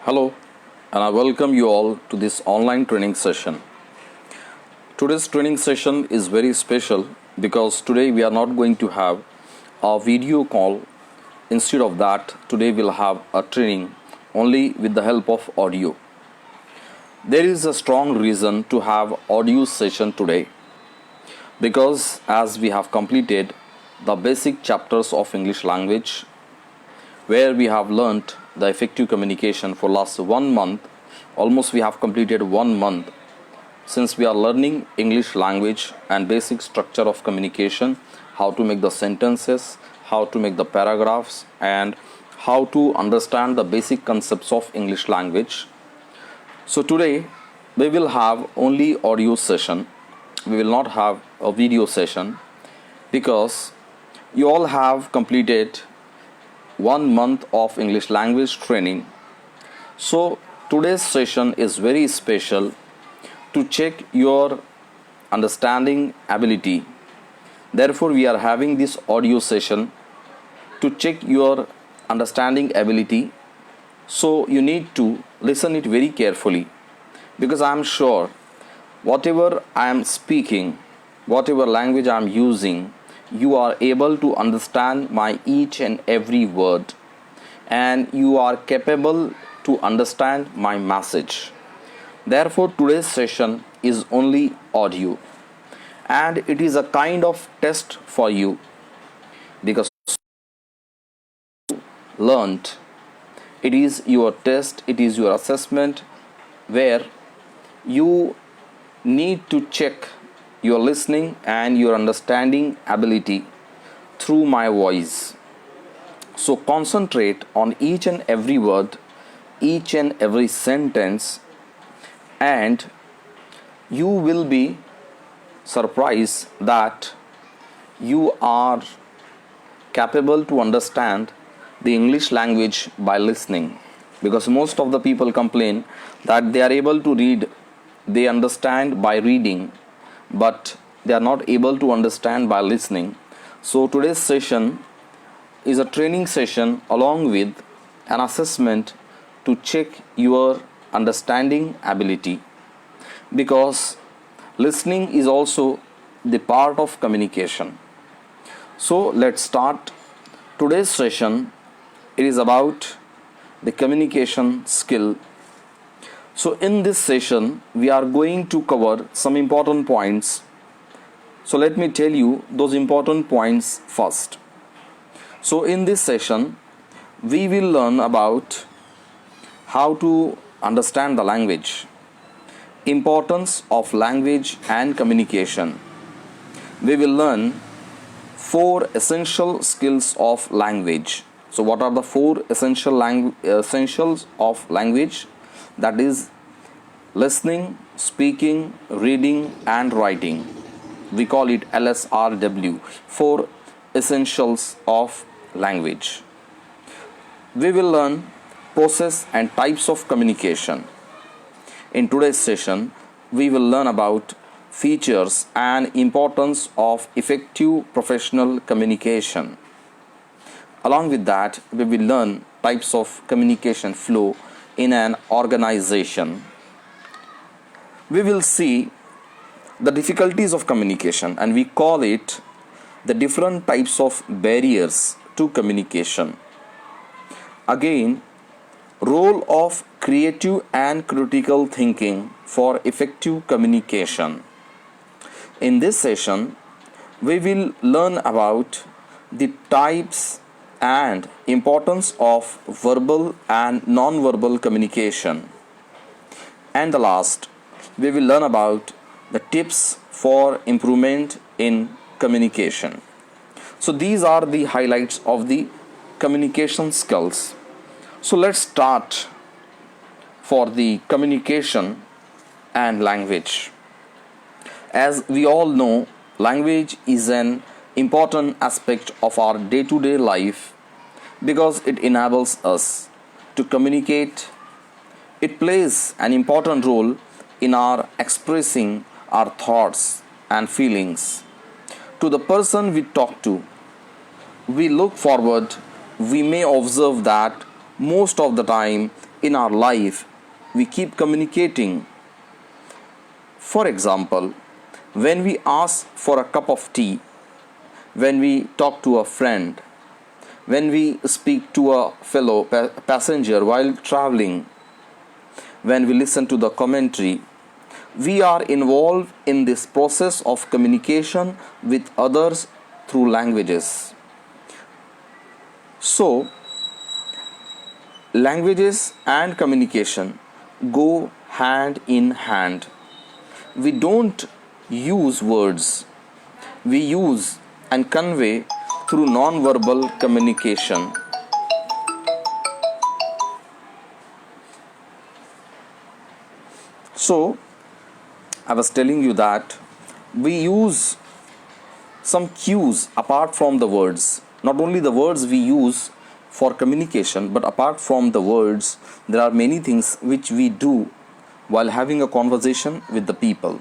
Hello, and I welcome you all to this online training session. Today's training session is very special because today we are not going to have a video call. Instead of that, today we'll have a training only with the help of audio. There is a strong reason to have audio session today because as we have completed the basic chapters of English language where we have learnt the effective communication for last 1 month. Almost we have completed 1 month since we are learning English language and basic structure of communication, how to make the sentences, how to make the paragraphs, and how to understand the basic concepts of English language. So today we will have only audio session. We will not have a video session because you all have completed 1 month of English language training. So today's session is very special to check your understanding ability. Therefore, we are having this audio session to check your understanding ability. So you need to listen it very carefully because I am sure whatever I am speaking, whatever language I am using, you are able to understand my each and every word, and you are capable to understand my message. Therefore, today's session is only audio, and it is a kind of test for you because learned. It is your test, it is your assessment where you need to check your listening and your understanding ability through my voice. So concentrate on each and every word, each and every sentence, and you will be surprised that you are capable to understand the English language by listening. Because most of the people complain that they are able to read, they understand by reading, but they are not able to understand by listening. So today's session is a training session along with an assessment to check your understanding ability, because listening is also the part of communication. So let's start today's session. It is about the communication skill. So in this session, we are going to cover some important points. So let me tell you those important points first. So in this session, we will learn about how to understand the language, importance of language and communication. We will learn 4 essential skills of language. So what are the 4 essentials of language? That is listening, speaking, reading, and writing. We call it LSRW, 4 essentials of language. We will learn process and types of communication. In today's session, we will learn about features and importance of effective professional communication. Along with that, we will learn types of communication flow in an organization. We will see the difficulties of communication, and we call it the different types of barriers to communication. Again, role of creative and critical thinking for effective communication. In this session, we will learn about the types and importance of verbal and non-verbal communication. And the last, we will learn about the tips for improvement in communication. So these are the highlights of the communication skills. So let's start for the communication and language. As we all know, language is an important aspect of our day-to-day life because it enables us to communicate. It plays an important role in our expressing our thoughts and feelings to the person we talk to. We look forward, we may observe that most of the time in our life we keep communicating. For example, when we ask for a cup of tea, when we talk to a friend, when we speak to a fellow passenger while traveling, when we listen to the commentary, we are involved in this process of communication with others through languages. So, languages and communication go hand in hand. We don't use words, we use and convey through non-verbal communication. So, I was telling you that we use some cues apart from the words. Not only the words we use for communication, but apart from the words, there are many things which we do while having a conversation with the people.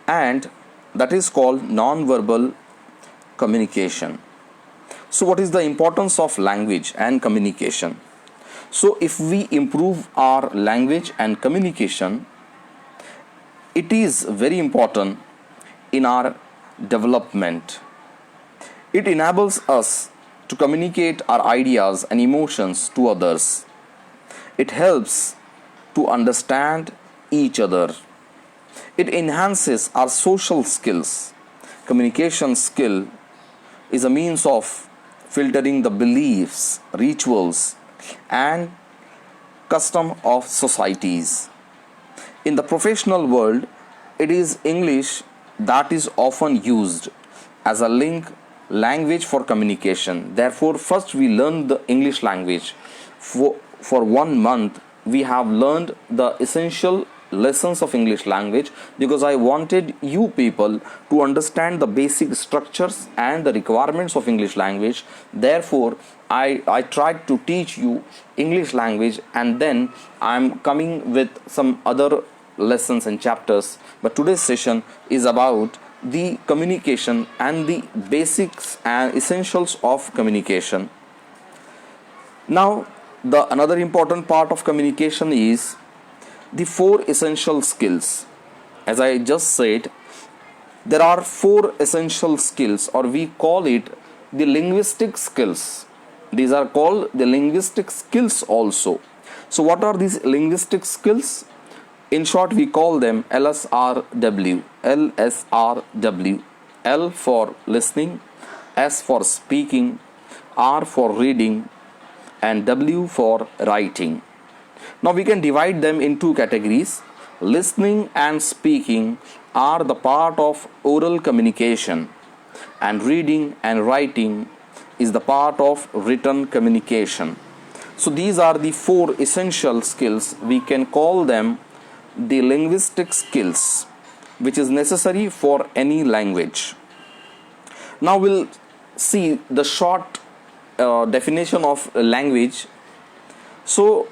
And that is called non-verbal communication. So, what is the importance of language and communication? So, if we improve our language and communication, it is very important in our development. It enables us to communicate our ideas and emotions to others. It helps to understand each other. It enhances our social skills. Communication skill is a means of filtering the beliefs, rituals, and custom of societies. In the professional world, it is English that is often used as a language for communication. Therefore, first we learn the English language. For 1 month, we have learned the essential lessons of English language because I wanted you people to understand the basic structures and the requirements of English language. Therefore, I tried to teach you English language, and then I'm coming with some other lessons and chapters. But today's session is about the communication and the basics and essentials of communication. Now, the another important part of communication is the 4 essential skills. As I just said, there are 4 essential skills, or we call it the linguistic skills. These are called the linguistic skills also. So what are these linguistic skills? In short, we call them LSRW. LSRW. L for listening, S for speaking, R for reading, and W for writing. Now we can divide them in 2 categories. Listening and speaking are the part of oral communication, and reading and writing is the part of written communication. So these are the 4 essential skills. We can call them the linguistic skills, which is necessary for any language. Now we'll see the short definition of language. So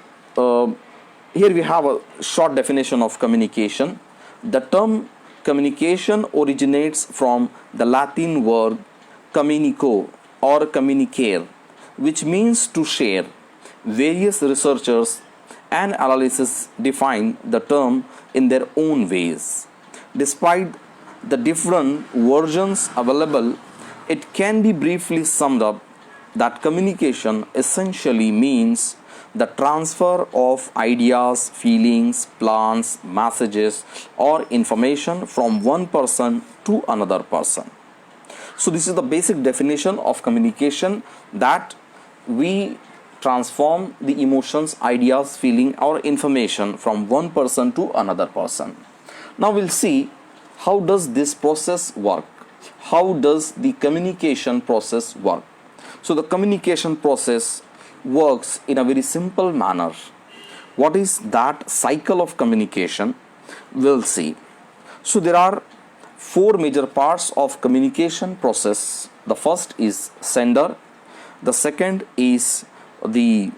here we have a short definition of communication. The term communication originates from the Latin word communico or communicare, which means to share. Various researchers and analysts define the term in their own ways. Despite the different versions available, it can be briefly summed up that communication essentially means the transfer of ideas, feelings, plans, messages, or information from one person to another person. So this is the basic definition of communication, that we transform the emotions, ideas, feeling, or information from one person to another person. Now we'll see how does this process work. How does the communication process work? So the communication process works in a very simple manner. What is that cycle of communication? We'll see. So there are 4 major parts of communication process. The first is sender, the second is the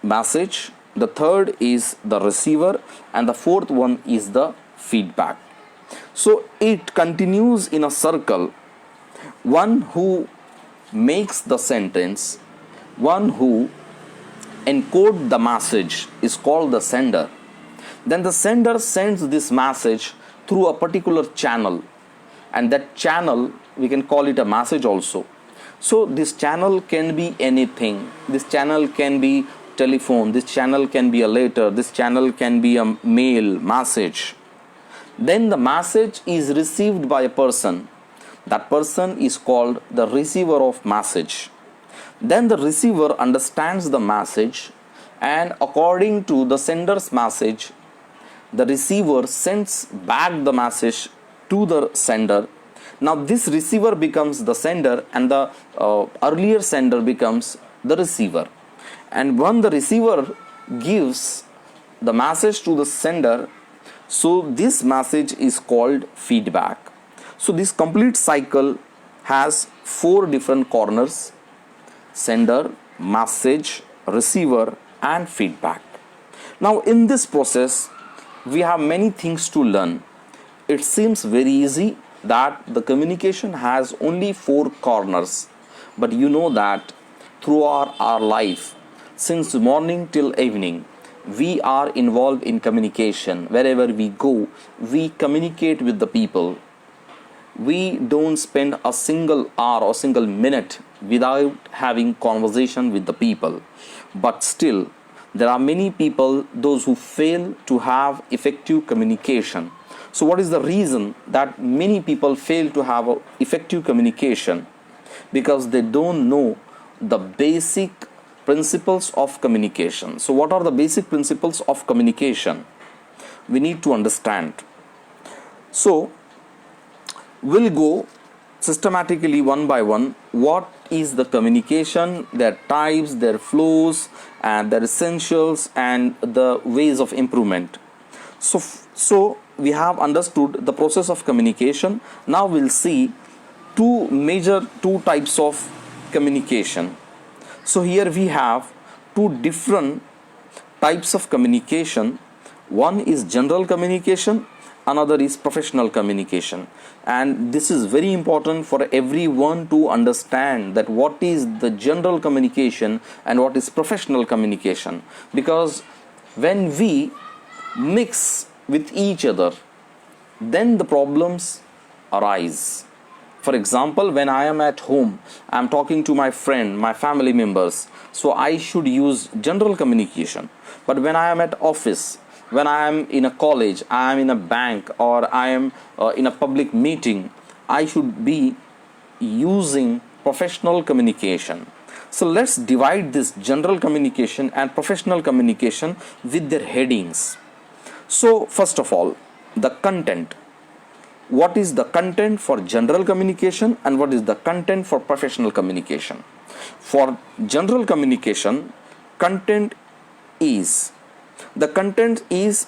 message, the third is the receiver, and the fourth one is the feedback. So it continues in a circle. One who makes the sentence, one who encode the message is called the sender. Then the sender sends this message through a particular channel, and that channel we can call it a message also. So this channel can be anything. This channel can be telephone, this channel can be a letter, this channel can be a mail message. Then the message is received by a person. That person is called the receiver of message. Then the receiver understands the message, and according to the sender's message, the receiver sends back the message to the sender. Now this receiver becomes the sender, and the earlier sender becomes the receiver. And when the receiver gives the message to the sender, so this message is called feedback. So this complete cycle has 4 different corners: sender, message, receiver, and feedback. Now in this process, we have many things to learn. It seems very easy that the communication has only 4 corners, but you know that throughout our life, since morning till evening, we are involved in communication. Wherever we go, we communicate with the people. We don't spend a single hour or single minute without having conversation with the people. But still, there are many people, those who fail to have effective communication. So what is the reason that many people fail to have effective communication? Because they don't know the basic principles of communication. So what are the basic principles of communication? We need to understand. So we'll go systematically one by one. What is the communication, their types, their flows, and their essentials, and the ways of improvement. So we have understood the process of communication. Now we'll see two types of communication. So here we have 2 different types of communication. One is general communication, another is professional communication. And this is very important for everyone to understand that what is the general communication and what is professional communication. Because when we mix with each other, then the problems arise. For example, when I am at home, I am talking to my friend, my family members, so I should use general communication. But when I am at office, when I am in a college, I am in a bank, or I am in a public meeting, I should be using professional communication. So let's divide this general communication and professional communication with their headings. So first of all, the content. What is the content for general communication and what is the content for professional communication? For general communication, content is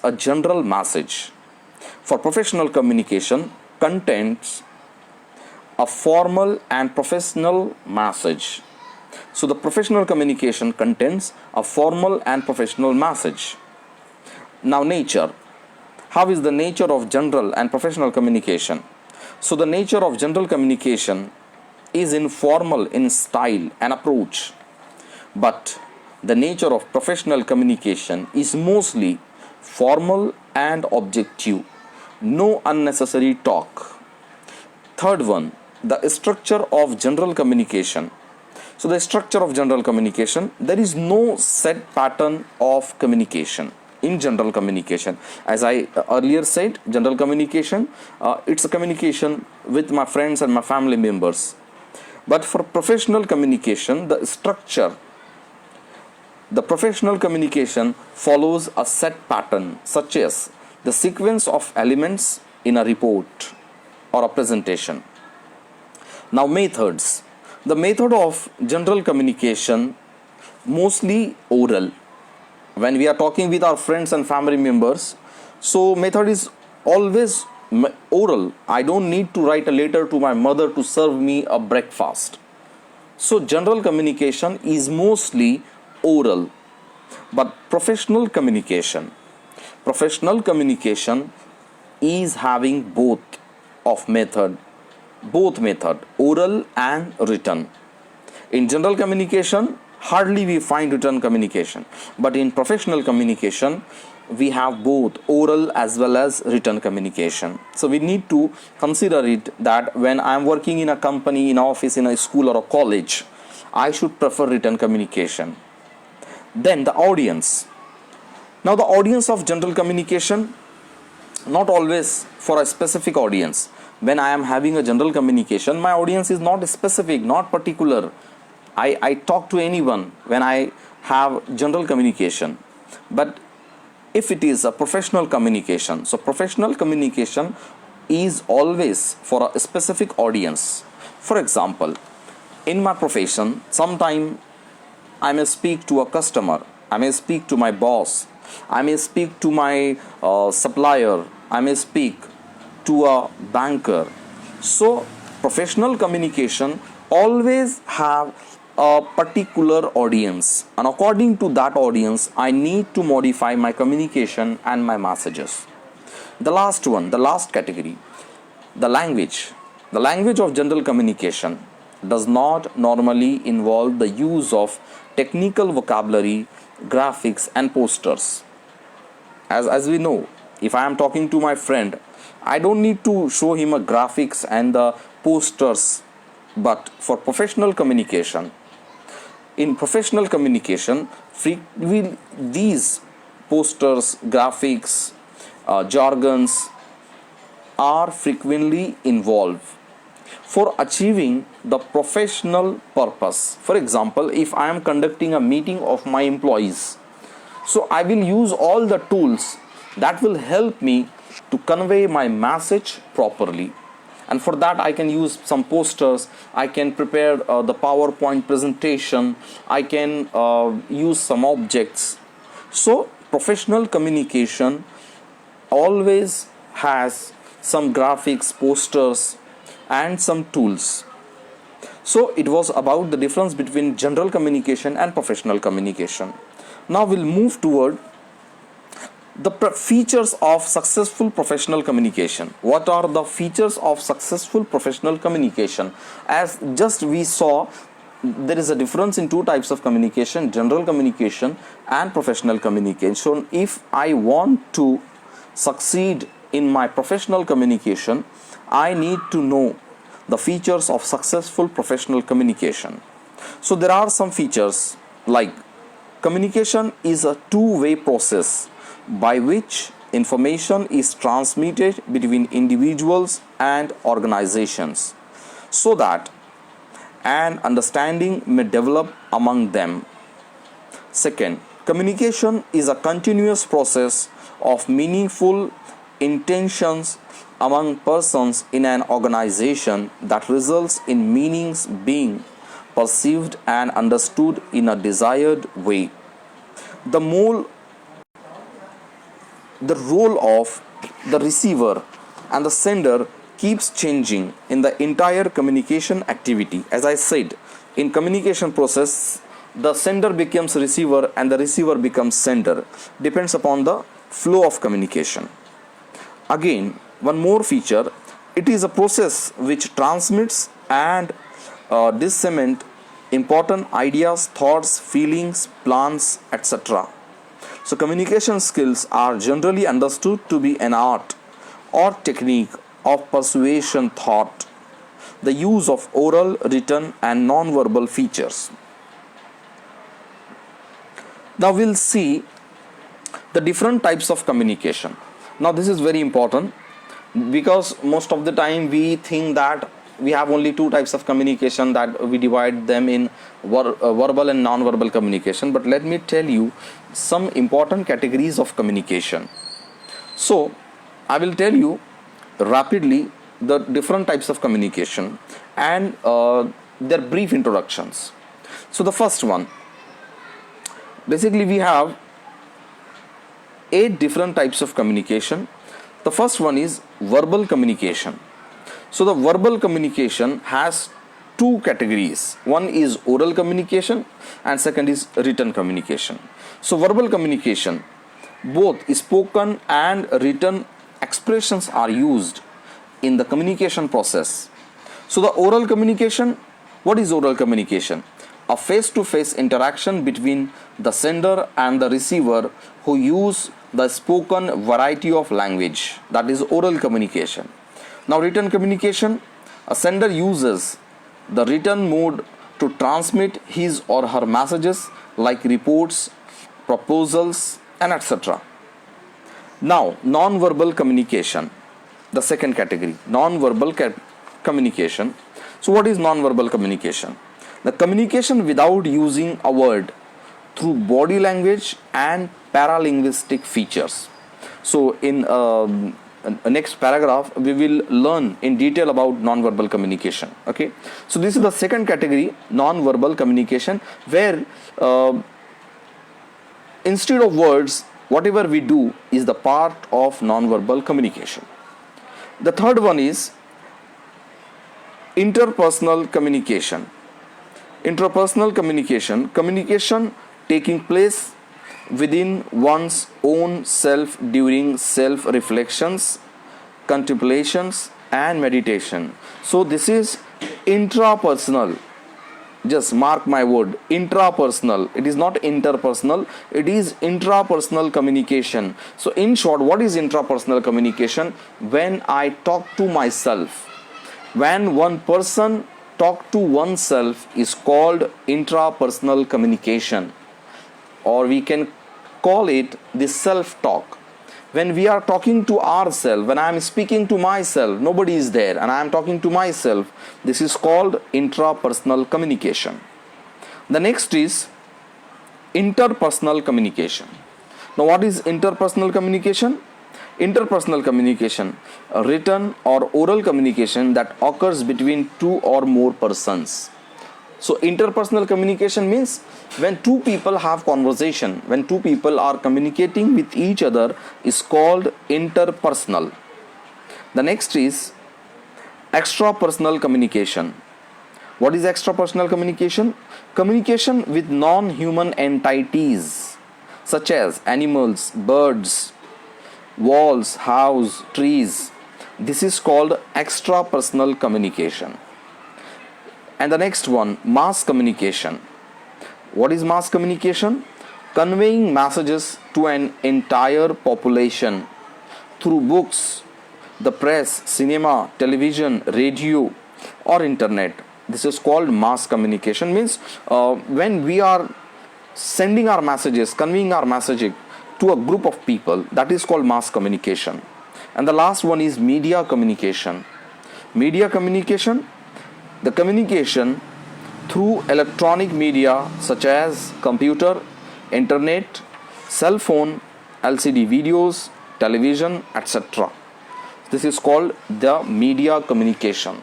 a general message. For professional communication, contains a formal and professional message. So the professional communication contains a formal and professional message. Now nature. How is the nature of general and professional communication? So the nature of general communication is informal in style and approach, but the nature of professional communication is mostly formal and objective. No unnecessary talk. Third one, the structure of general communication. So the structure of general communication, there is no set pattern of communication. In general communication, as I earlier said, general communication, it's a communication with my friends and my family members. But for professional communication, the professional communication follows a set pattern, such as the sequence of elements in a report or a presentation. Now methods. The method of general communication, mostly oral. When we are talking with our friends and family members, so method is always oral. I don't need to write a letter to my mother to serve me a breakfast. So general communication is mostly oral. But professional communication is having both method, oral and written. In general communication, hardly we find written communication. But in professional communication, we have both oral as well as written communication. So we need to consider it that when I am working in a company, in an office, in a school or a college, I should prefer written communication. Then the audience. Now the audience of general communication, not always for a specific audience. When I am having a general communication, my audience is not specific, not particular. I talk to anyone when I have general communication. But if it is a professional communication, so professional communication is always for a specific audience. For example, in my profession, sometime I may speak to a customer, I may speak to my boss, I may speak to my supplier, I may speak to a banker. So professional communication always have a particular audience, and according to that audience I need to modify my communication and my messages. The last one, the last category, the language. The language of general communication does not normally involve the use of technical vocabulary, graphics and posters. As we know, if I am talking to my friend, I don't need to show him a graphics and the posters. But for professional communication, in professional communication, these posters, graphics, jargons are frequently involved for achieving the professional purpose. For example, if I am conducting a meeting of my employees, so I will use all the tools that will help me to convey my message properly. And for that I can use some posters, I can prepare the PowerPoint presentation, I can use some objects. So professional communication always has some graphics, posters and some tools. So it was about the difference between general communication and professional communication. Now we'll move toward the features of successful professional communication. What are the features of successful professional communication? As just we saw, there is a difference in two types of communication, general communication and professional communication. If I want to succeed in my professional communication, I need to know the features of successful professional communication. So there are some features like communication is a two-way process by which information is transmitted between individuals and organizations so that an understanding may develop among them. Second, communication is a continuous process of meaningful intentions among persons in an organization that results in meanings being perceived and understood in a desired way. The role of the receiver and the sender keeps changing in the entire communication activity. As I said, in communication process, the sender becomes receiver and the receiver becomes sender. Depends upon the flow of communication. Again, one more feature, it is a process which transmits and disseminates important ideas, thoughts, feelings, plans, etc. So communication skills are generally understood to be an art or technique of persuasion thought, the use of oral, written and non-verbal features. Now we'll see the different types of communication. Now this is very important because most of the time we think that we have only two types of communication, that we divide them in verbal and non-verbal communication. But let me tell you some important categories of communication. So I will tell you rapidly the different types of communication and their brief introductions. So the first one, basically we have 8 different types of communication. The first one is verbal communication. So the verbal communication has two categories. One is oral communication and second is written communication. So verbal communication, both spoken and written expressions are used in the communication process. So the oral communication, what is oral communication? a face-to-face interaction between the sender and the receiver who use the spoken variety of language, that is oral communication. Now written communication, a sender uses the written mode to transmit his or her messages like reports, proposals, and etc. Now non-verbal communication, the second category, non-verbal communication. So what is non-verbal communication? The communication without using a word through body language and paralinguistic features. So in next paragraph we will learn in detail about non-verbal communication. Okay, so this is the second category, non-verbal communication, where instead of words, whatever we do is the part of non-verbal communication. The third one is interpersonal communication. Interpersonal communication, communication taking place within one's own self during self-reflections, contemplations, and meditation. So this is intrapersonal. Just mark my word, intrapersonal. It is not interpersonal, it is intrapersonal communication. So in short, what is intrapersonal communication? When I talk to myself, when one person talk to oneself is called intrapersonal communication, or we can call it the self-talk. When we are talking to ourselves, when I am speaking to myself, nobody is there and I am talking to myself, this is called intrapersonal communication. The next is interpersonal communication. Now what is interpersonal communication? Interpersonal communication, written or oral communication that occurs between two or more persons. So interpersonal communication means when two people have conversation, when two people are communicating with each other, is called interpersonal. The next is extrapersonal communication. What is extrapersonal communication? Communication with non-human entities such as animals, birds, walls, house, trees. This is called extrapersonal communication. And the next one, mass communication. What is mass communication? Conveying messages to an entire population through books, the press, cinema, television, radio, or internet. This is called mass communication. Means when we are sending our messages, conveying our messaging to a group of people, that is called mass communication. And the last one is media communication. Media communication, the communication through electronic media such as computer, internet, cell phone, LCD videos, television, etc. This is called the media communication.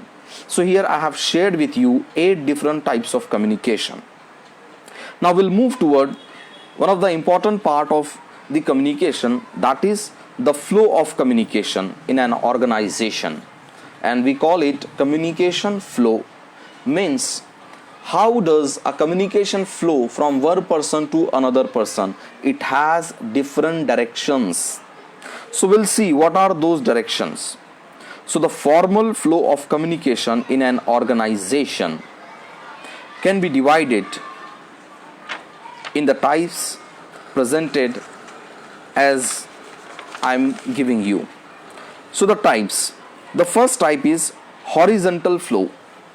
So here I have shared with you 8 different types of communication. Now we'll move toward one of the important part of the communication, that is the flow of communication in an organization, and we call it communication flow. Means how does a communication flow from one person to another person? It has different directions. So we'll see what are those directions. So the formal flow of communication in an organization can be divided in the types presented as I'm giving you. So the types, the first type is horizontal flow.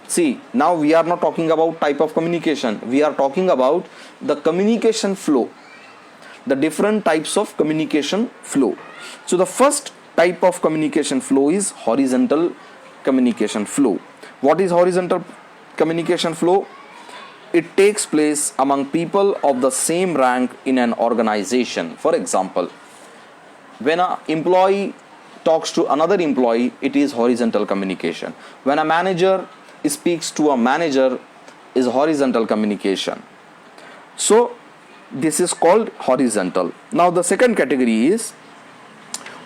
See, now we are not talking about type of communication, we are talking about the communication flow, the different types of communication flow. So the first type of communication flow is horizontal communication flow. What is horizontal communication flow? It takes place among people of the same rank in an organization. For example, when an employee talks to another employee, it is horizontal communication. When a manager speaks to a manager, is horizontal communication. So this is called horizontal. Now the second category is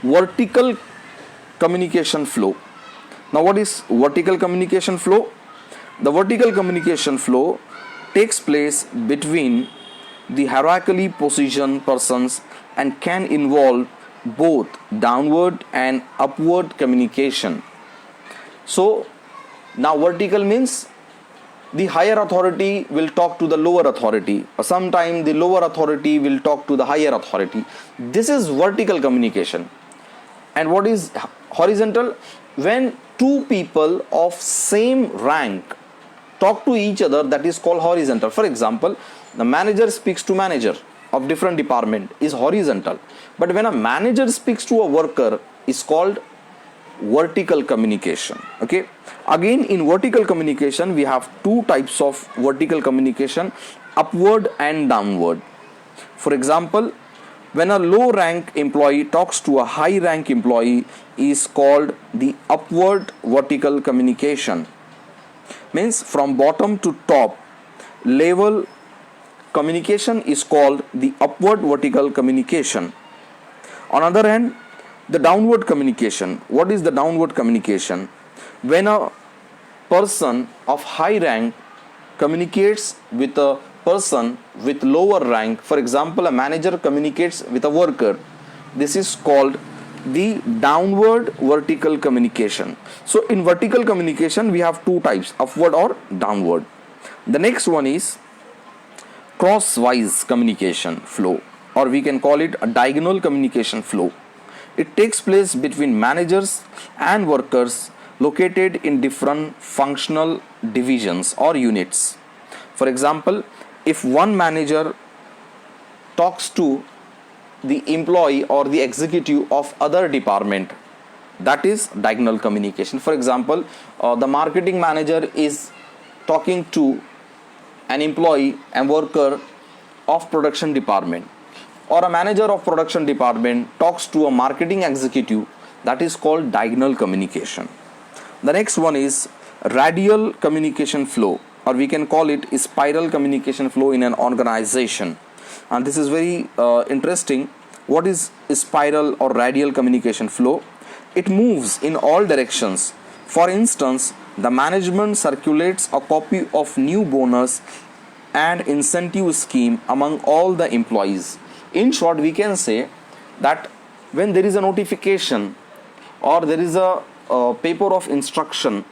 vertical communication flow. Now what is vertical communication flow? The vertical communication flow takes place between the hierarchically positioned persons and can involve both downward and upward communication. So now vertical means the higher authority will talk to the lower authority, or sometimes the lower authority will talk to the higher authority. This is vertical communication. And what is horizontal? When two people of same rank talk to each other, that is called horizontal. For example, the manager speaks to manager of different department is horizontal, but when a manager speaks to a worker is called vertical communication. Okay, again, in vertical communication we have two types of vertical communication, upward and downward. For example, when a low rank employee talks to a high rank employee is called the upward vertical communication. Means from bottom to top level communication is called the upward vertical communication. On other hand, the downward communication. What is the downward communication? When a person of high rank communicates with a person with lower rank, for example, a manager communicates with a worker, this is called the downward vertical communication. So in vertical communication we have two types, upward or downward. The next one is crosswise communication flow, or we can call it a diagonal communication flow. It takes place between managers and workers located in different functional divisions or units. For example, if one manager talks to the employee or the executive of other department, that is diagonal communication. For example, the marketing manager is talking to an employee and worker of production department, or a manager of production department talks to a marketing executive, that is called diagonal communication. The next one is radial communication flow, or we can call it spiral communication flow in an organization. And this is very interesting. What is spiral or radial communication flow? It moves in all directions. For instance, the management circulates a copy of new bonus and incentive scheme among all the employees. In short, we can say that when there is a notification or there is a paper of instruction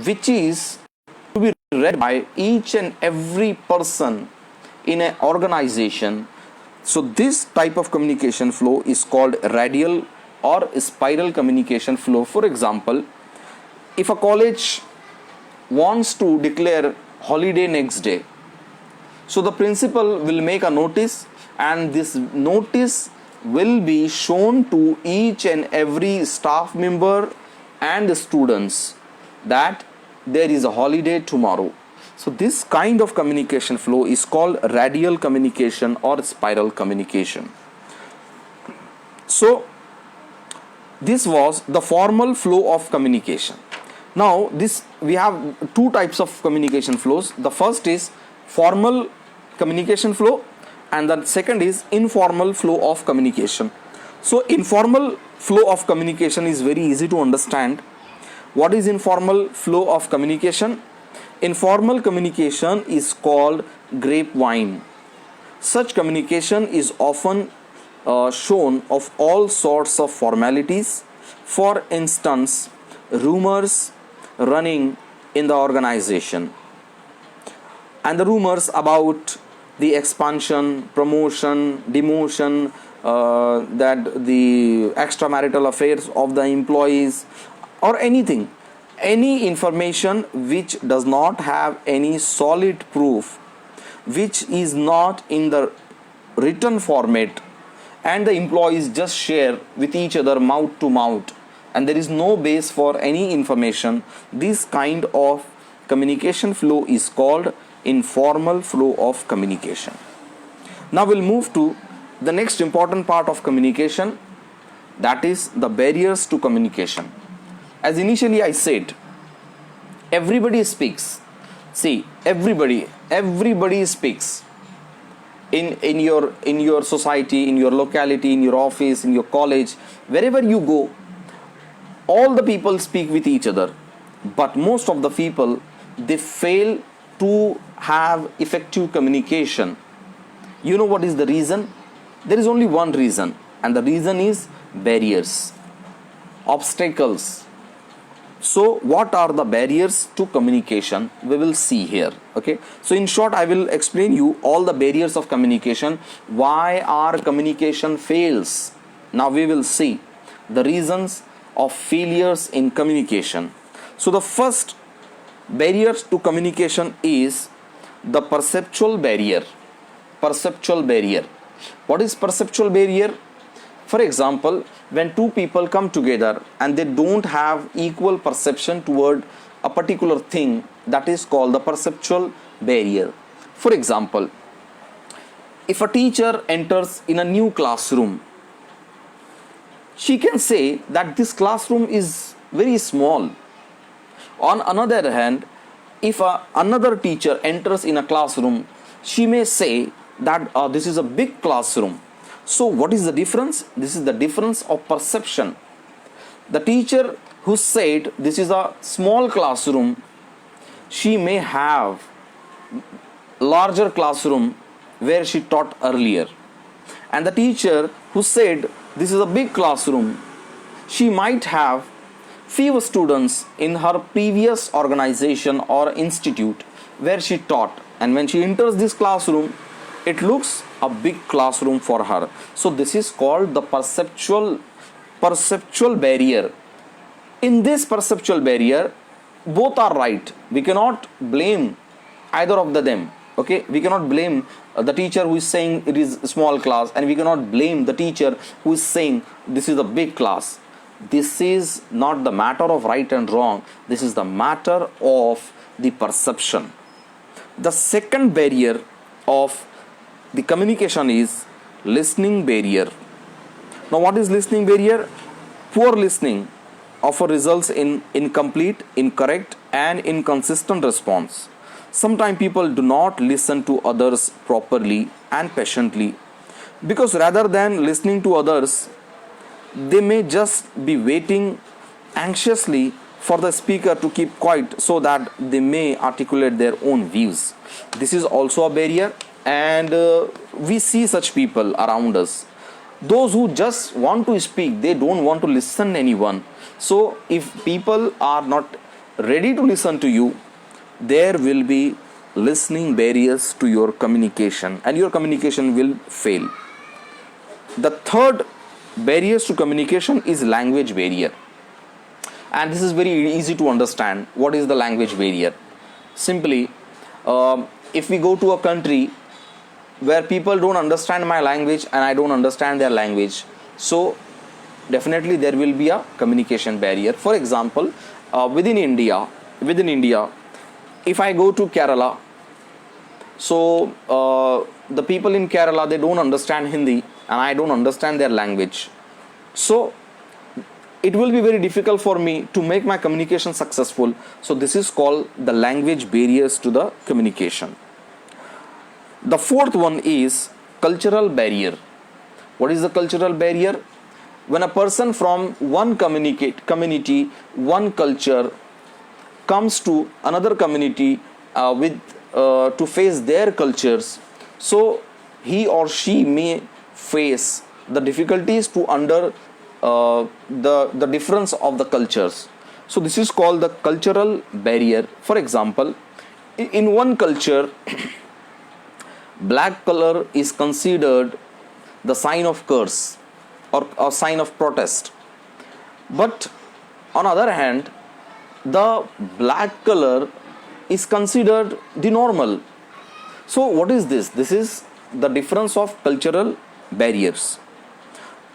which is to be read by each and every person in an organization, so this type of communication flow is called radial or spiral communication flow. For example, if a college wants to declare holiday next day, so the principal will make a notice, and this notice will be shown to each and every staff member and the students that there is a holiday tomorrow. So this kind of communication flow is called radial communication or spiral communication. So this was the formal flow of communication. Now we have two types of communication flows. The first is formal communication flow, and the second is informal flow of communication. So informal flow of communication is very easy to understand. What is informal flow of communication? Informal communication is called grapevine. Such communication is often shown of all sorts of formalities. For instance, rumors running in the organization, and the rumors about the expansion, promotion, demotion, that the extramarital affairs of the employees, or anything, any information which does not have any solid proof, which is not in the written format, and the employees just share with each other mouth to mouth, and there is no base for any information. This kind of communication flow is called informal flow of communication. Now we'll move to the next important part of communication, that is the barriers to communication. As initially I said, everybody speaks. See, everybody speaks in your society, in your locality, in your office, in your college, wherever you go, all the people speak with each other, but most of the people, they fail to have effective communication. You know what is the reason? There is only one reason, and the reason is barriers, obstacles. So what are the barriers to communication? We will see here. Okay, so in short, I will explain you all the barriers of communication, why our communication fails. Now we will see the reasons of failures in communication. So the first barrier to communication is the perceptual barrier. Perceptual barrier. What is perceptual barrier? For example, when two people come together and they don't have equal perception toward a particular thing, that is called the perceptual barrier. For example, if a teacher enters in a new classroom, she can say that this classroom is very small. On another hand, if another teacher enters in a classroom, she may say that this is a big classroom. So what is the difference? This is the difference of perception. The teacher who said this is a small classroom, she may have larger classroom where she taught earlier. And the teacher who said this is a big classroom, she might have few students in her previous organization or institute where she taught. And when she enters this classroom, it looks a big classroom for her. So this is called the perceptual barrier. In this perceptual barrier, both are right. We cannot blame either of them. Okay, we cannot blame the teacher who is saying it is a small class, and we cannot blame the teacher who is saying this is a big class. This is not the matter of right and wrong. This is the matter of the perception. The second barrier of the communication is listening barrier. Now what is listening barrier? Poor listening often results in incomplete, incorrect and inconsistent response. Sometimes people do not listen to others properly and patiently, because rather than listening to others, they may just be waiting anxiously for the speaker to keep quiet so that they may articulate their own views. This is also a barrier, and we see such people around us. Those who just want to speak, they don't want to listen to anyone. So if people are not ready to listen to you, there will be listening barriers to your communication, and your communication will fail. The third barriers to communication is language barrier, and this is very easy to understand. What is the language barrier? Simply, if we go to a country where people don't understand my language and I don't understand their language, so definitely there will be a communication barrier. For example, within India, if I go to Kerala, so the people in Kerala, they don't understand Hindi and I don't understand their language. So it will be very difficult for me to make my communication successful. So this is called the language barriers to the communication. The fourth one is cultural barrier. What is the cultural barrier? When a person from one community, one culture comes to another community to face their cultures, so he or she may face the difficulties to the difference of the cultures. So this is called the cultural barrier. For example, in one culture, black color is considered the sign of curse or a sign of protest. But on other hand, the black color is considered the normal. So what is this? This is the difference of cultural barriers.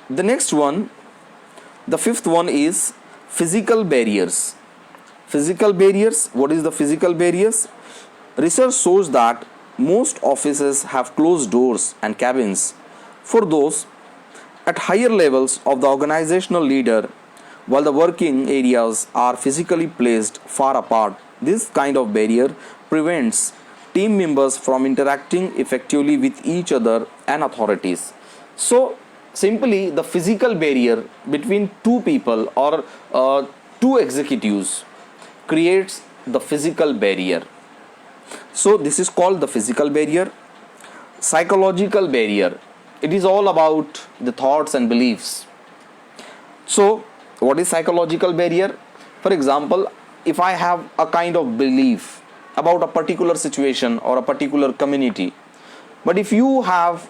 The next one, the fifth one is physical barriers. Physical barriers. What is the physical barriers? Research shows that most offices have closed doors and cabins for those at higher levels of the organizational leader, while the working areas are physically placed far apart. This kind of barrier prevents team members from interacting effectively with each other and authorities. So simply, the physical barrier between two people or two executives creates the physical barrier. So this is called the physical barrier. Psychological barrier. It is all about the thoughts and beliefs. So what is psychological barrier? For example, if I have a kind of belief about a particular situation or a particular community, but if you have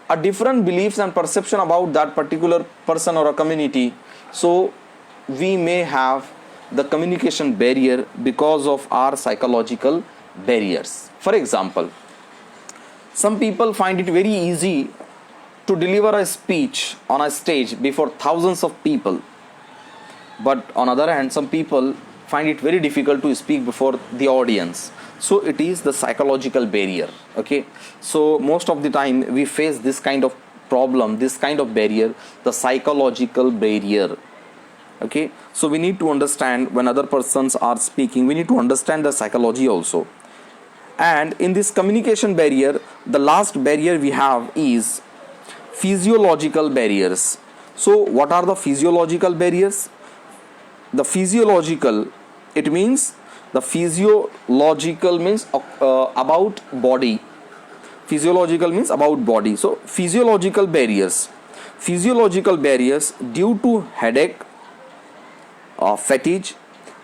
a different beliefs and perception about that particular person or a community, so we may have the communication barrier because of our psychological barriers. For example, some people find it very easy to deliver a speech on a stage before thousands of people, but on other hand, some people find it very difficult to speak before the audience. So it is the psychological barrier. Okay, so most of the time we face this kind of problem, this kind of barrier, the psychological barrier. Okay, so we need to understand when other persons are speaking, we need to understand the psychology also. And in this communication barrier, the last barrier we have is physiological barriers. So what are the physiological barriers? The physiological, it means the physiological means about body. Physiological means about body. So physiological barriers due to headache, fatigue,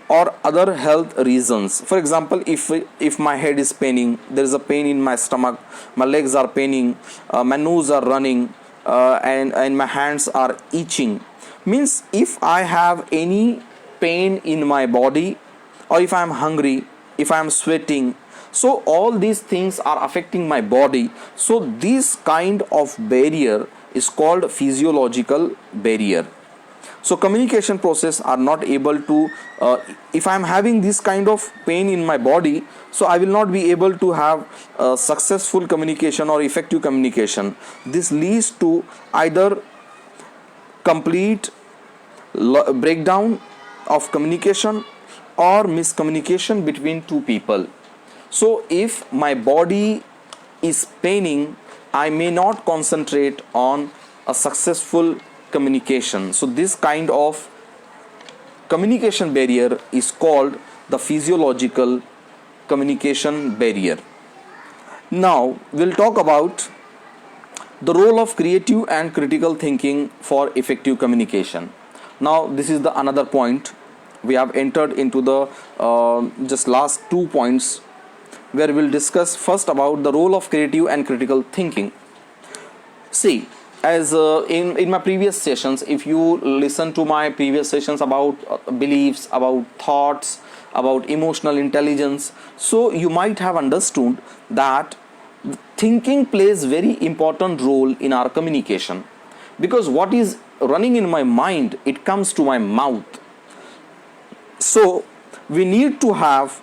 or other health reasons. For example, if my head is paining, there is a pain in my stomach, my legs are paining, my nose are running, and my hands are itching, means if I have any pain in my body, or if I am hungry, if I am sweating, so all these things are affecting my body. So this kind of barrier is called physiological barrier. So communication process are not able to, if I am having this kind of pain in my body, so I will not be able to have successful communication or effective communication. This leads to either complete breakdown of communication or miscommunication between two people. So if my body is paining, I may not concentrate on a successful communication. So this kind of communication barrier is called the physiological communication barrier. Now we'll talk about the role of creative and critical thinking for effective communication. Now this is the another point. We have entered into the just last 2 points, where we'll discuss first about the role of creative and critical thinking. See, as in my previous sessions, if you listen to my previous sessions about beliefs, about thoughts, about emotional intelligence, so you might have understood that thinking plays very important role in our communication, because what is running in my mind, it comes to my mouth. So we need to have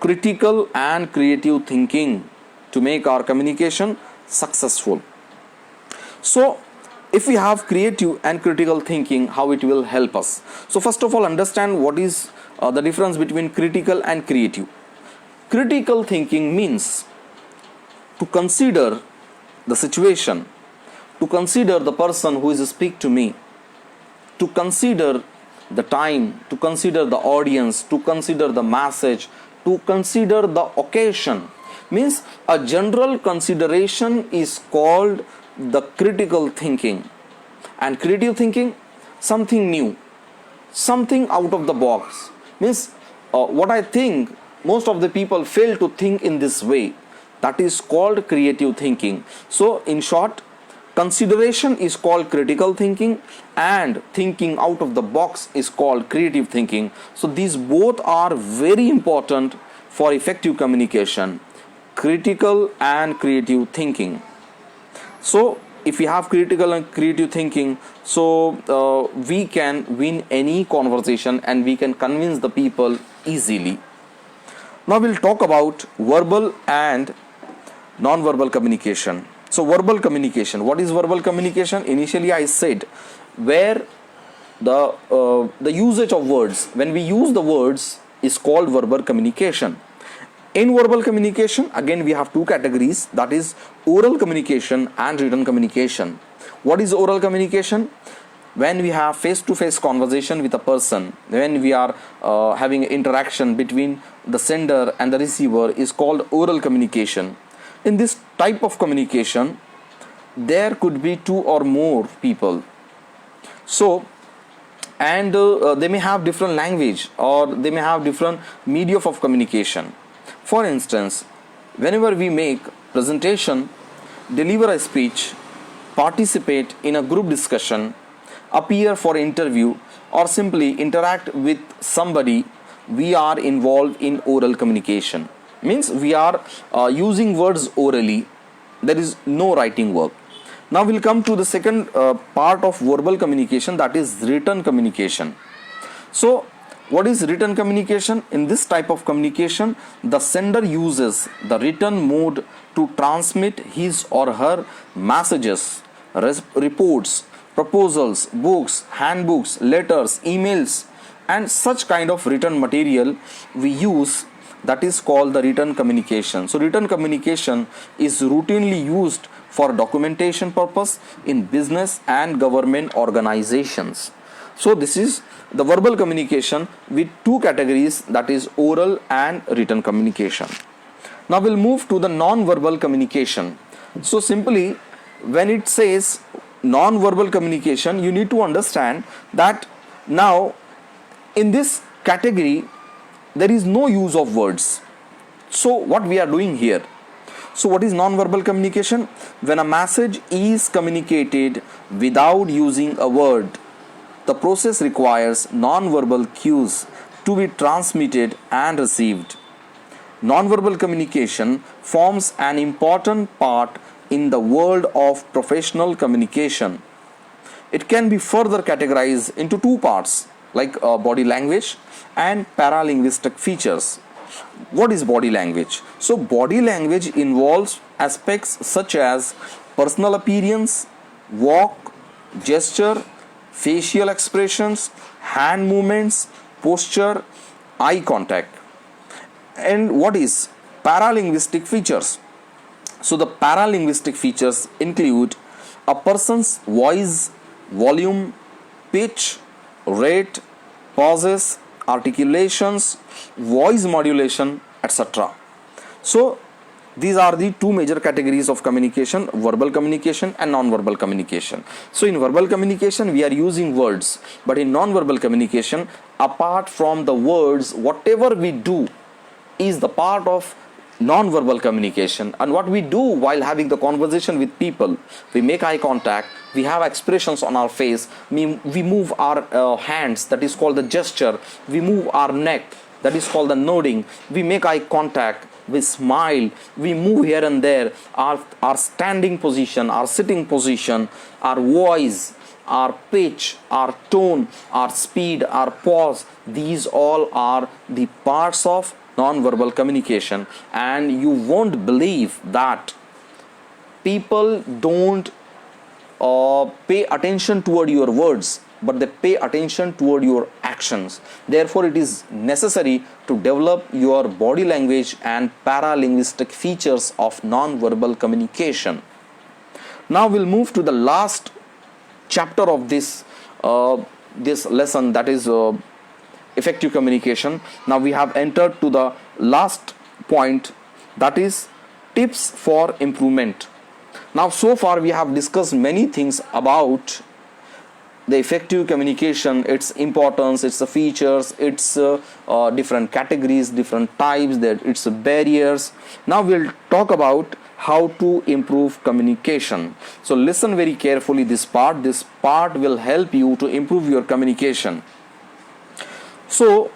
critical and creative thinking to make our communication successful. So if we have creative and critical thinking, how it will help us? So first of all, understand what is the difference between critical and creative. Critical thinking means to consider the situation, to consider the person who is speaking to me, to consider the time, to consider the audience, to consider the message, to consider the occasion. Means a general consideration is called the critical thinking. And creative thinking, something new, something out of the box. Means what I think most of the people fail to think in this way, that is called creative thinking. So in short, consideration is called critical thinking and thinking out of the box is called creative thinking. So these both are very important for effective communication, critical and creative thinking. So if we have critical and creative thinking, so we can win any conversation and we can convince the people easily. Now we'll talk about verbal and non-verbal communication. So verbal communication, what is verbal communication? Initially I said where the usage of words, when we use the words, is called verbal communication. In verbal communication, again we have two categories, that is oral communication and written communication. What is oral communication? When we have face-to-face conversation with a person, when we are having interaction between the sender and the receiver, is called oral communication. In this type of communication, there could be two or more people. So and they may have different language, or they may have different media of communication. For instance, whenever we make presentation, deliver a speech, participate in a group discussion, appear for interview, or simply interact with somebody, we are involved in oral communication. Means we are using words orally. There is no writing work. Now we'll come to the second part of verbal communication, that is written communication. So what is written communication? In this type of communication, the sender uses the written mode to transmit his or her messages, reports, proposals, books, handbooks, letters, emails, and such kind of written material we use, that is called the written communication. So written communication is routinely used for documentation purpose in business and government organizations. So this is the verbal communication with two categories, that is oral and written communication. Now we'll move to the non-verbal communication. So simply, when it says non-verbal communication, you need to understand that now in this category there is no use of words. So what we are doing here? So what is non-verbal communication? When a message is communicated without using a word, the process requires non-verbal cues to be transmitted and received. Non-verbal communication forms an important part in the world of professional communication. It can be further categorized into two parts, like body language and paralinguistic features. What is body language? So body language involves aspects such as personal appearance, walk, gesture, facial expressions, hand movements, posture, eye contact. And what is paralinguistic features? So the paralinguistic features include a person's voice, volume, pitch, rate, pauses, articulations, voice modulation, etc. So these are the two major categories of communication: verbal communication and non-verbal communication. So in verbal communication we are using words, but in non-verbal communication, apart from the words, whatever we do is the part of non-verbal communication. And what we do while having the conversation with people, we make eye contact, we have expressions on our face, we move our hands, that is called the gesture, we move our neck, that is called the nodding, we make eye contact, we smile, we move here and there, our standing position, our sitting position, our voice, our pitch, our tone, our speed, our pause, these all are the parts of non-verbal communication. And you won't believe that people don't pay attention toward your words, but they pay attention toward your actions. Therefore it is necessary to develop your body language and paralinguistic features of non-verbal communication. Now we'll move to the last chapter of this lesson, that is effective communication. Now we have entered to the last point, that is tips for improvement. Now so far we have discussed many things about the effective communication, its importance, its features, its different categories, different types, its barriers. Now we'll talk about how to improve communication. So listen very carefully this part. This part will help you to improve your communication. So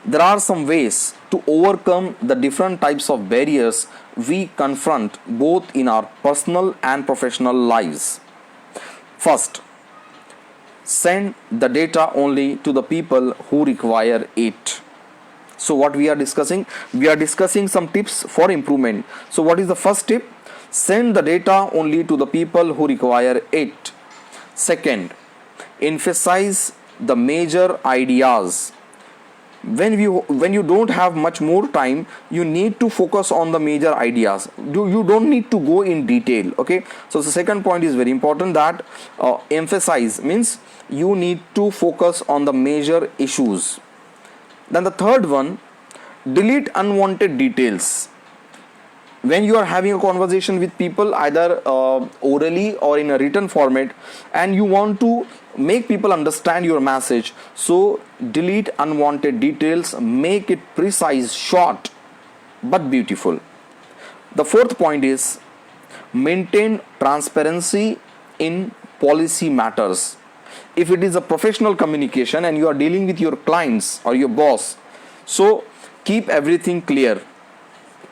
there are some ways to overcome the different types of barriers we confront both in our personal and professional lives. First, send the data only to the people who require it. So what we are discussing? We are discussing some tips for improvement. So what is the first tip? Send the data only to the people who require it. Second, emphasize the major ideas. When you don't have much more time, you need to focus on the major ideas. You don't need to go in detail. Okay, so the second point is very important, that emphasize means you need to focus on the major issues. Then the third one, delete unwanted details. when you are having a conversation with people, either orally or in a written format, and you want to make people understand your message, so delete unwanted details, make it precise, short but beautiful. The fourth point is maintain transparency in policy matters. If it is a professional communication and you are dealing with your clients or your boss, so keep everything clear.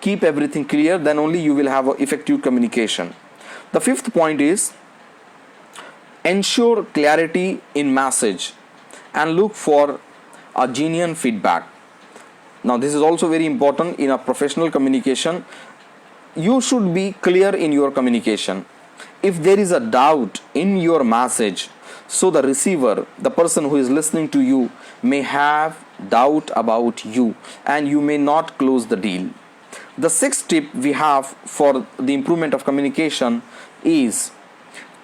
Keep everything clear, then only you will have effective communication. The fifth point is ensure clarity in message and look for a genuine feedback. Now this is also very important in a professional communication. You should be clear in your communication. If there is a doubt in your message, so the receiver, the person who is listening to you, may have doubt about you and you may not close the deal. The sixth tip we have for the improvement of communication is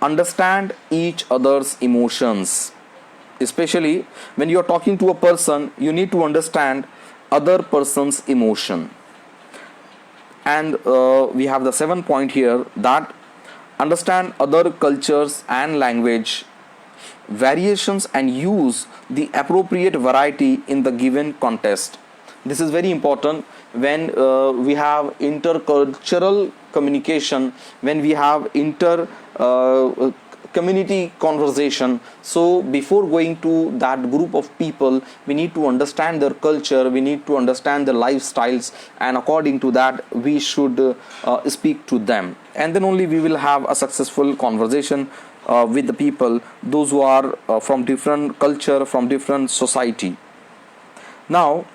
understand each other's emotions. Especially when you are talking to a person, you need to understand other person's emotion. And we have the seventh point here, that understand other cultures and language variations and use the appropriate variety in the given context. This is very important when we have intercultural communication, when we have inter community conversation. So before going to that group of people, we need to understand their culture, we need to understand their lifestyles, and according to that we should speak to them, and then only we will have a successful conversation with the people, those who are from different culture, from different society. Now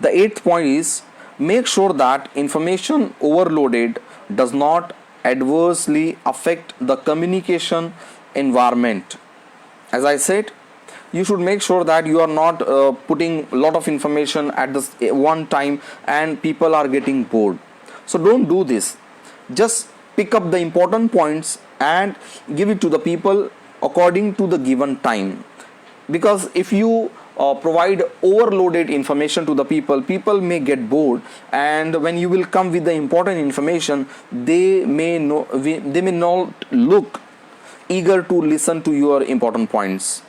the eighth point is make sure that information overloaded does not adversely affect the communication environment. As I said, you should make sure that you are not putting a lot of information at this one time and people are getting bored. So don't do this. Just pick up the important points and give it to the people according to the given time. Because if you provide overloaded information to the people may get bored, and when you will come with the important information, they may not look eager to listen to your important points.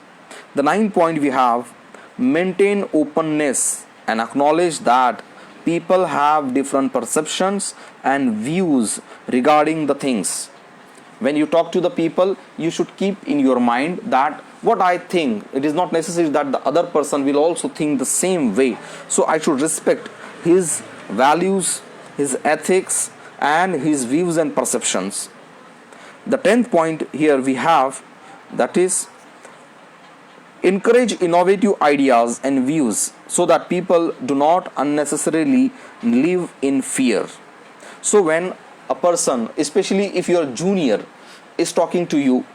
The ninth point we have, maintain openness and acknowledge that people have different perceptions and views regarding the things. When you talk to the people, you should keep in your mind that what I think, it is not necessary that the other person will also think the same way. So I should respect his values, his ethics, and his views and perceptions. The 10th point here we have, that is encourage innovative ideas and views so that people do not unnecessarily live in fear. So when a person, especially if your junior is talking to you,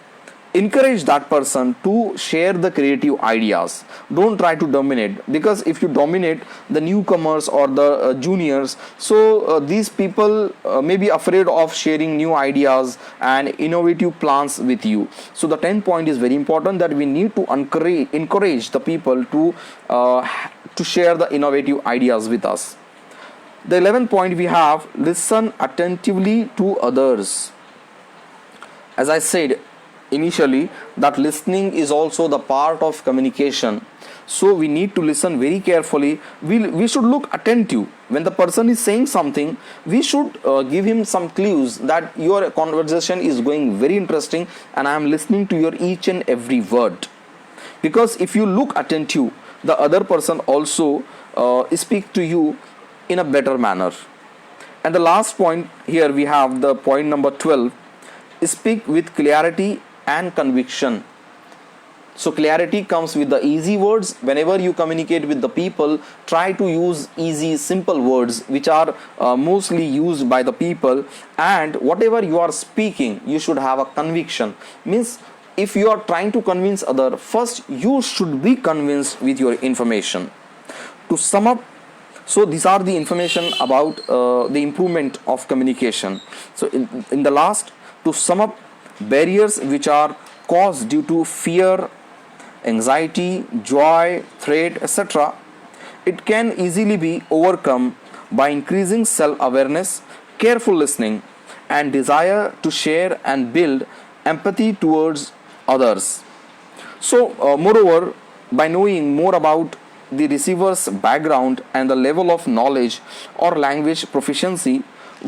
encourage that person to share the creative ideas. Don't try to dominate, because if you dominate the newcomers or the juniors, so these people may be afraid of sharing new ideas and innovative plans with you. So the 10th point is very important, that we need to encourage the people to share the innovative ideas with us. The 11th point we have, listen attentively to others. As I said initially, that listening is also the part of communication. So we need to listen very carefully. We should look attentive. When the person is saying something, we should give him some clues that your conversation is going very interesting and I am listening to your each and every word. Because if you look attentive, the other person also speak to you in a better manner. And the last point here we have the point number 12, speak with clarity and conviction. So clarity comes with the easy words. Whenever you communicate with the people, try to use easy, simple words which are mostly used by the people. And whatever you are speaking, you should have a conviction. Means if you are trying to convince other, first you should be convinced with your information. To sum up, so these are the information about the improvement of communication. So in the last, to sum up, barriers which are caused due to fear, anxiety, joy, threat, etc., it can easily be overcome by increasing self-awareness, careful listening, and desire to share and build empathy towards others. So, moreover, by knowing more about the receiver's background and the level of knowledge or language proficiency,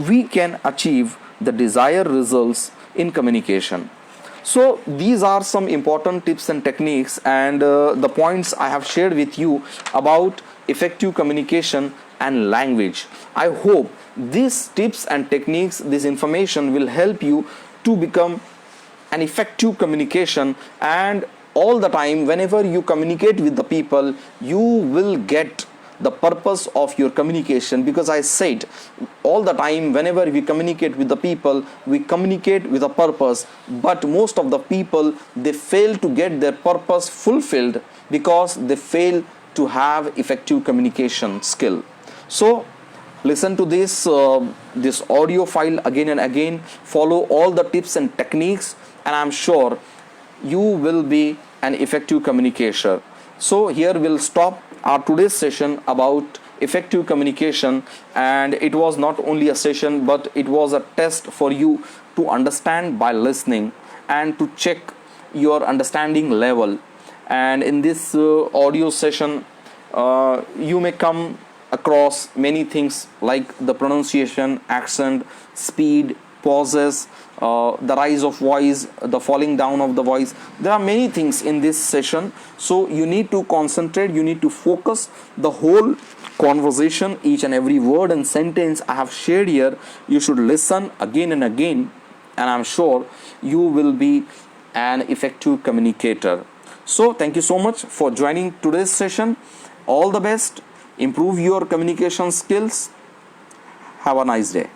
we can achieve the desired results in communication. So, these are some important tips and techniques, and the points I have shared with you about effective communication and language. I hope these tips and techniques, this information will help you to become an effective communication, and all the time whenever you communicate with the people, you will get the purpose of your communication, because I said all the time whenever we communicate with the people, we communicate with a purpose, but most of the people, they fail to get their purpose fulfilled because they fail to have effective communication skill. So listen to this audio file again and again, follow all the tips and techniques, and I'm sure you will be an effective communicator. So here we'll stop our today's session about effective communication, and it was not only a session but it was a test for you to understand by listening and to check your understanding level. And in this audio session, you may come across many things like the pronunciation, accent, speed, pauses, the rise of voice, the falling down of the voice. There are many things in this session, so you need to concentrate, you need to focus the whole conversation, each and every word and sentence I have shared here. You should listen again and again, and I'm sure you will be an effective communicator. So thank you so much for joining today's session. All the best. Improve your communication skills. Have a nice day.